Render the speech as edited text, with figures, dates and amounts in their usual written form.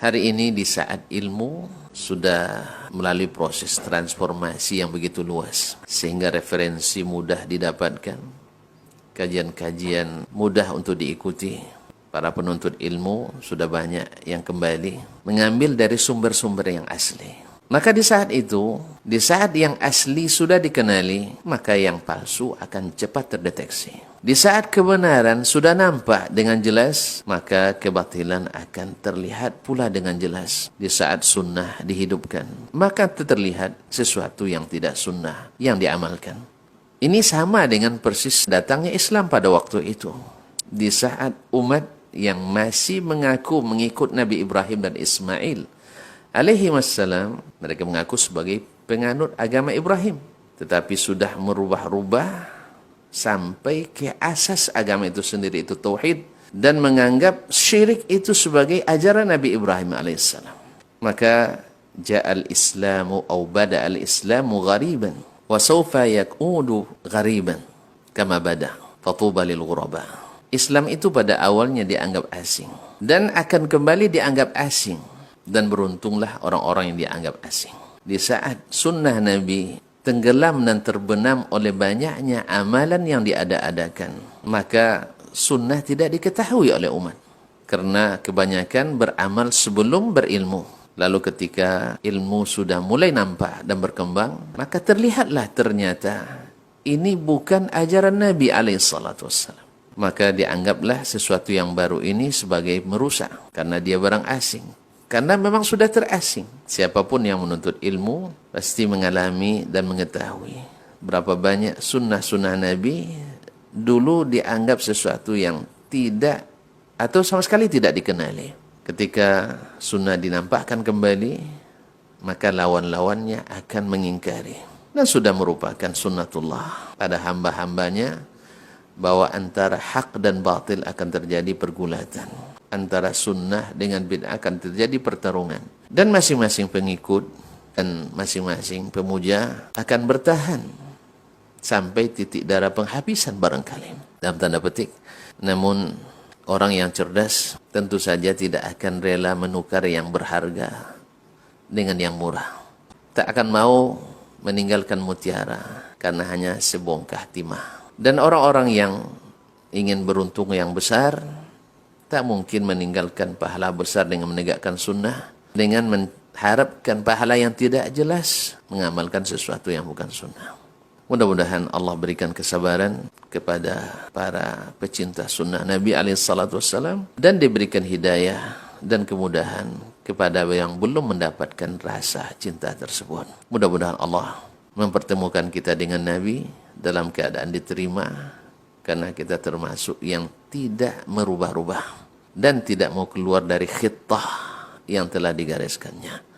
Hari ini di saat ilmu sudah melalui proses transformasi yang begitu luas, sehingga referensi mudah didapatkan, kajian-kajian mudah untuk diikuti. Para penuntut ilmu sudah banyak yang kembali mengambil dari sumber-sumber yang asli. Maka di saat itu, di saat yang asli sudah dikenali, maka yang palsu akan cepat terdeteksi. Di saat kebenaran sudah nampak dengan jelas, maka kebatilan akan terlihat pula dengan jelas. Di saat sunnah dihidupkan, maka terlihat sesuatu yang tidak sunnah yang diamalkan. Ini sama dengan persis datangnya Islam pada waktu itu. Di saat umat yang masih mengaku mengikut Nabi Ibrahim dan Ismail alaihi wassalam, mereka mengaku sebagai penganut agama Ibrahim, tetapi sudah merubah-rubah sampai ke asas agama itu sendiri, itu tauhid, dan menganggap syirik itu sebagai ajaran Nabi Ibrahim alaihissalam. Maka ja'al islamu au bada'al islamu ghariban wa sawfa yakudu ghariban kama bada fatuba lil ghuraba. Islam itu pada awalnya dianggap asing dan akan kembali dianggap asing. Dan beruntunglah orang-orang yang dianggap asing. Di saat sunnah Nabi tenggelam dan terbenam oleh banyaknya amalan yang diada-adakan, maka sunnah tidak diketahui oleh umat. Karena kebanyakan beramal sebelum berilmu. Lalu ketika ilmu sudah mulai nampak dan berkembang, maka terlihatlah ternyata ini bukan ajaran Nabi SAW. Maka dianggaplah sesuatu yang baru ini sebagai merusak, karena dia barang asing. Karena memang sudah terasing. Siapapun yang menuntut ilmu pasti mengalami dan mengetahui berapa banyak sunnah-sunnah Nabi dulu dianggap sesuatu yang tidak atau sama sekali tidak dikenali. Ketika sunnah dinampakkan kembali, maka lawan-lawannya akan mengingkari. Dan sudah merupakan sunnatullah pada hamba-hambanya bahwa antara hak dan batil akan terjadi pergulatan. Antara sunnah dengan bid'ah akan terjadi pertarungan. Dan masing-masing pengikut dan masing-masing pemuja akan bertahan sampai titik darah penghabisan barangkali. Dalam tanda petik. Namun orang yang cerdas tentu saja tidak akan rela menukar yang berharga dengan yang murah. Tak akan mau meninggalkan mutiara karena hanya sebongkah timah. Dan orang-orang yang ingin beruntung yang besar tak mungkin meninggalkan pahala besar dengan menegakkan sunnah, dengan mengharapkan pahala yang tidak jelas, mengamalkan sesuatu yang bukan sunnah. Mudah-mudahan Allah berikan kesabaran kepada para pecinta sunnah Nabi SAW dan diberikan hidayah dan kemudahan kepada yang belum mendapatkan rasa cinta tersebut. Mudah-mudahan Allah mempertemukan kita dengan Nabi dalam keadaan diterima, karena kita termasuk yang tidak merubah-rubah dan tidak mau keluar dari khittah yang telah digariskannya.